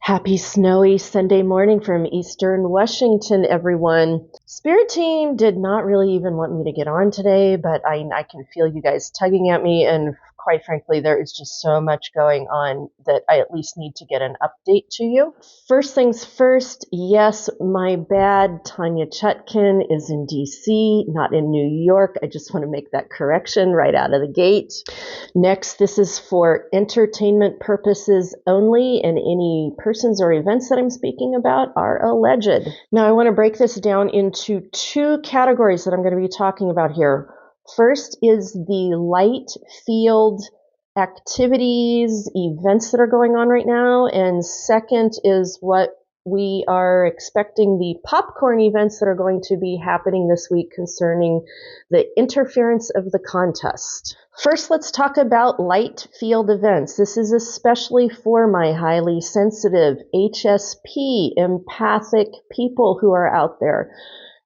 Happy snowy Sunday morning from Eastern Washington, everyone. Spirit team did not really even want me to get on today, but I can feel you guys tugging at me, and quite frankly, there is just so much going on that I at least need to get an update to you. First things first, yes, my bad. Tanya Chutkin is in DC, not in New York. I just want to make that correction right out of the gate. Next, this is for entertainment purposes only, and any persons or events that I'm speaking about are alleged. Now, I want to break this down into two categories that I'm going to be talking about here. First is the light field activities, events that are going on right now, and second is what we are expecting the popcorn events that are going to be happening this week concerning the interference of the contest. First, let's talk about light field events. This is especially for my highly sensitive, HSP, empathic people who are out there.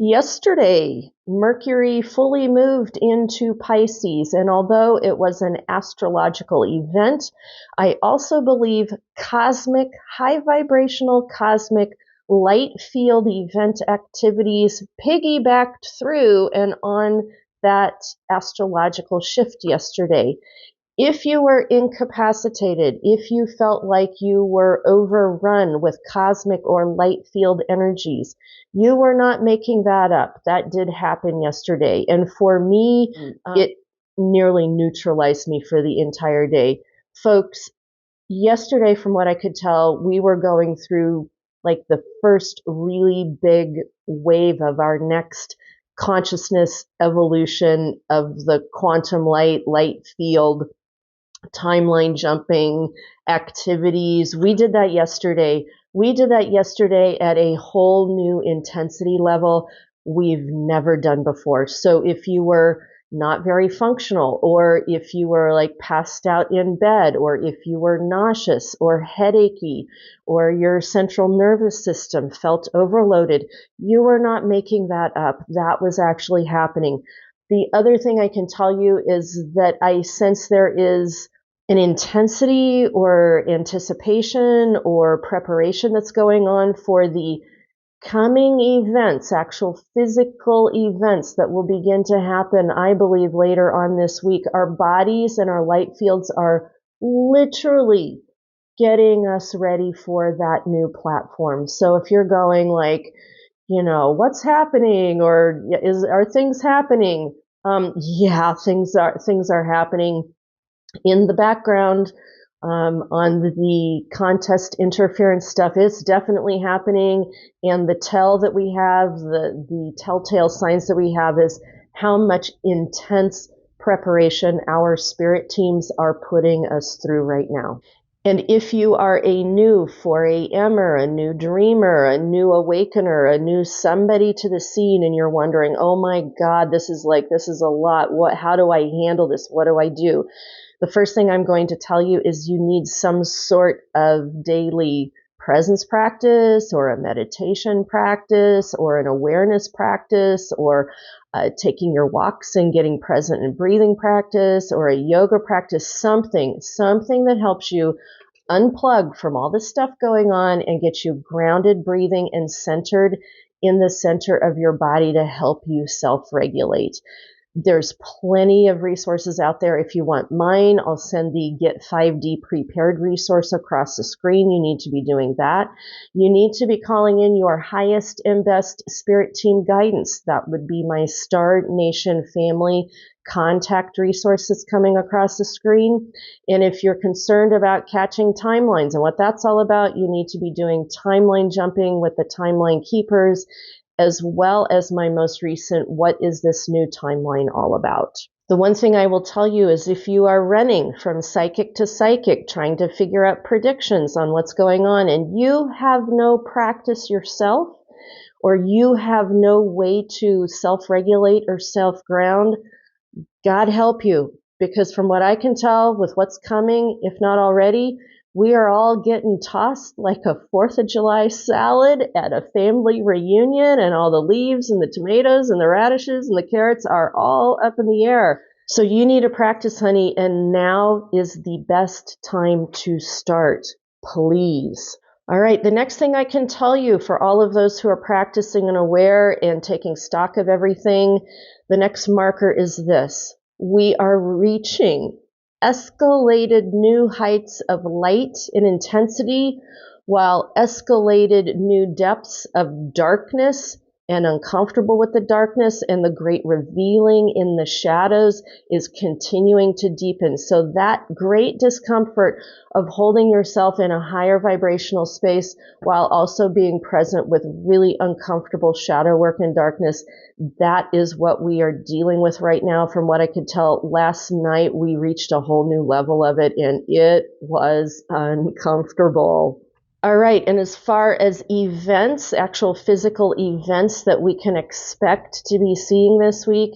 Yesterday, Mercury fully moved into Pisces, and although it was an astrological event, I also believe cosmic, high vibrational cosmic light field event activities piggybacked through and on that astrological shift yesterday. If you were incapacitated, if you felt like you were overrun with cosmic or light field energies, you were not making that up. That did happen yesterday. And for me, it nearly neutralized me for the entire day. Folks, yesterday, from what I could tell, we were going through like the first really big wave of our next consciousness evolution of the quantum light field, timeline jumping activities. We did that yesterday. We did that yesterday at a whole new intensity level we've never done before. So if you were not very functional, or if you were like passed out in bed, or if you were nauseous or headachy, or your central nervous system felt overloaded, you were not making that up. That was actually happening. The other thing I can tell you is that I sense there is an intensity or anticipation or preparation that's going on for the coming events, actual physical events that will begin to happen, I believe, later on this week. Our bodies and our light fields are literally getting us ready for that new platform. So if you're going like, what's happening, or are things happening? Yeah, things are happening in the background. On the contest interference stuff is definitely happening, and the the telltale signs that we have is how much intense preparation our spirit teams are putting us through right now. And if you are a new 4 a.m.er, a new dreamer, a new awakener, a new somebody to the scene, and you're wondering, oh my God, this is a lot. How do I handle this? What do I do? The first thing I'm going to tell you is you need some sort of daily presence practice, or a meditation practice, or an awareness practice, or taking your walks and getting present and breathing practice, or a yoga practice, something that helps you unplug from all this stuff going on and get you grounded, breathing, and centered in the center of your body to help you self-regulate. There's plenty of resources out there. If you want mine, I'll send the Get 5D Prepared resource across the screen. You need to be doing that. You need to be calling in your highest and best spirit team guidance. That would be my Star Nation family contact resources coming across the screen. And if you're concerned about catching timelines and what that's all about, you need to be doing timeline jumping with the timeline keepers, as well as my most recent, What is this new timeline all about? The one thing I will tell you is if you are running from psychic to psychic, trying to figure out predictions on what's going on, and you have no practice yourself, or you have no way to self-regulate or self-ground, God help you. Because from what I can tell with what's coming, if not already, we are all getting tossed like a 4th of July salad at a family reunion, and all the leaves and the tomatoes and the radishes and the carrots are all up in the air. So you need to practice, honey, and now is the best time to start. Please. All right, the next thing I can tell you for all of those who are practicing and aware and taking stock of everything, the next marker is this. We are reaching escalated new heights of light and intensity, while escalated new depths of darkness and uncomfortable with the darkness and the great revealing in the shadows is continuing to deepen. So that great discomfort of holding yourself in a higher vibrational space while also being present with really uncomfortable shadow work and darkness, that is what we are dealing with right now. From what I could tell, last night we reached a whole new level of it, and it was uncomfortable. All right, and as far as events, actual physical events that we can expect to be seeing this week,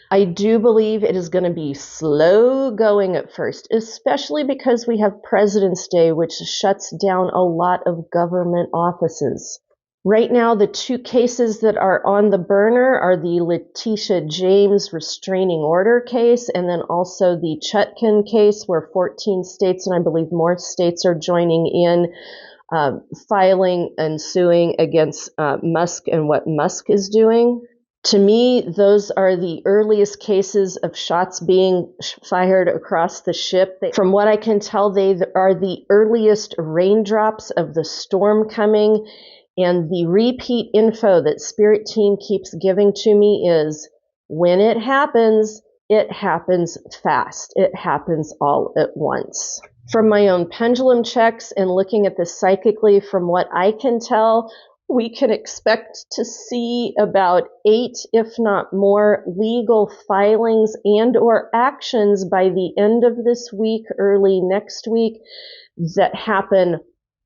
I do believe it is going to be slow going at first, especially because we have President's Day, which shuts down a lot of government offices. Right now, the two cases that are on the burner are the Letitia James restraining order case and then also the Chutkan case, where 14 states and I believe more states are joining in, filing and suing against Musk and what Musk is doing. To me, those are the earliest cases of shots being fired across the ship. From what I can tell, they are the earliest raindrops of the storm coming. And the repeat info that Spirit Team keeps giving to me is, when it happens fast. It happens all at once. From my own pendulum checks and looking at this psychically, from what I can tell, we can expect to see about 8, if not more, legal filings and or actions by the end of this week, early next week, that happen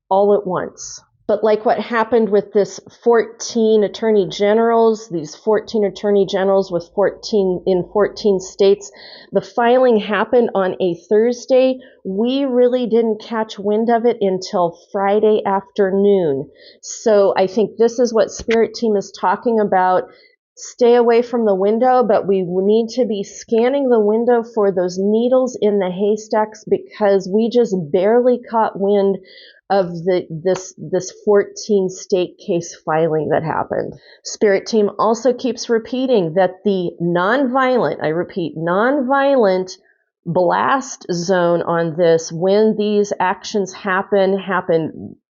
all at once. But like what happened with this 14 attorney generals, these 14 attorney generals with 14 states, the filing happened on a Thursday. We really didn't catch wind of it until Friday afternoon. So I think this is what Spirit Team is talking about. Stay away from the window, but we need to be scanning the window for those needles in the haystacks, because we just barely caught wind of this 14 state case filing that happened. Spirit Team also keeps repeating that the nonviolent, I repeat, nonviolent blast zone on this, when these actions happen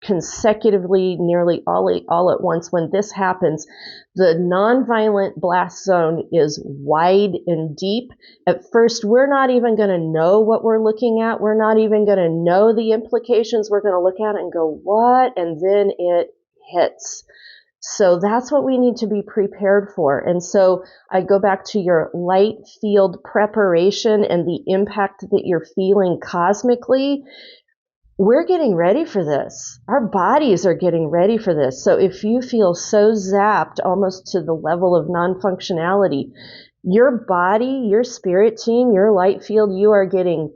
consecutively, nearly all at once. When this happens, the nonviolent blast zone is wide and deep. At first, we're not even going to know what we're looking at. We're not even going to know the implications. We're going to look at it and go, what? And then it hits. So that's what we need to be prepared for. And so I go back to your light field preparation and the impact that you're feeling cosmically. We're getting ready for this. Our bodies are getting ready for this. So if you feel so zapped almost to the level of non-functionality, your body, your spirit team, your light field, you are getting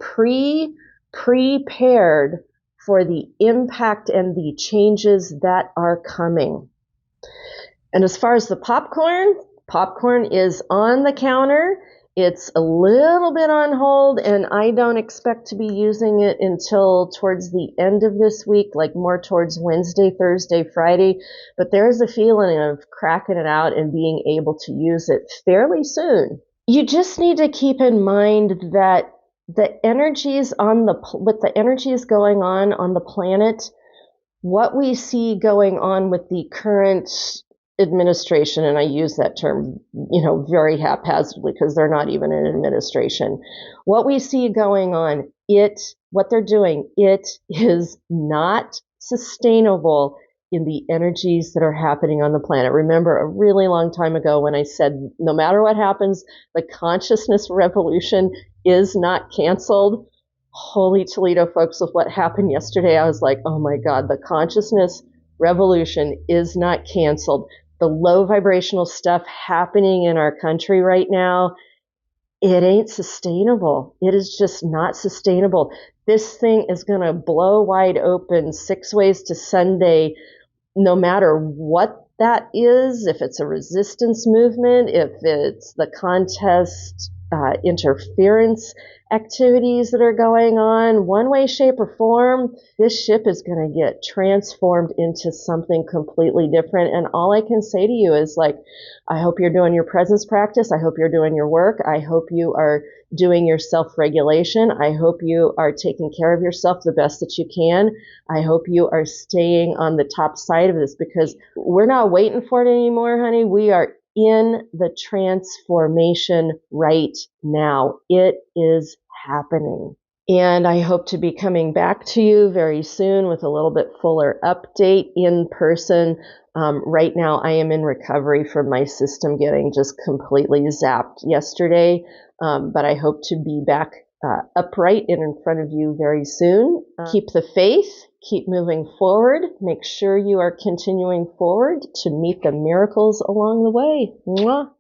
prepared for the impact and the changes that are coming. And as far as the popcorn is on the counter. It's a little bit on hold, and I don't expect to be using it until towards the end of this week, like more towards Wednesday, Thursday, Friday. But there is a feeling of cracking it out and being able to use it fairly soon. You just need to keep in mind that the energies with the energies going on the planet, what we see going on with the current administration, and I use that term, very haphazardly because they're not even an administration. What we see going on, what they're doing, it is not sustainable in the energies that are happening on the planet. Remember a really long time ago when I said, no matter what happens, the consciousness revolution is not canceled. Holy Toledo, folks, with what happened yesterday, I was like, oh my God, the consciousness revolution is not canceled. The low vibrational stuff happening in our country right now, it ain't sustainable. It is just not sustainable. This thing is going to blow wide open 6 ways to Sunday, no matter what that is, if it's a resistance movement, if it's the contest interference activities that are going on, one way, shape, or form, this ship is going to get transformed into something completely different. And all I can say to you is, like, I hope you're doing your presence practice. I hope you're doing your work. I hope you are doing your self-regulation. I hope you are taking care of yourself the best that you can. I hope you are staying on the top side of this, because we're not waiting for it anymore, honey. We are in the transformation right now. It is happening. And I hope to be coming back to you very soon with a little bit fuller update in person. Right now, I am in recovery from my system getting just completely zapped yesterday, but I hope to be back upright and in front of you very soon. Keep the faith, keep moving forward. Make sure you are continuing forward to meet the miracles along the way. Mwah.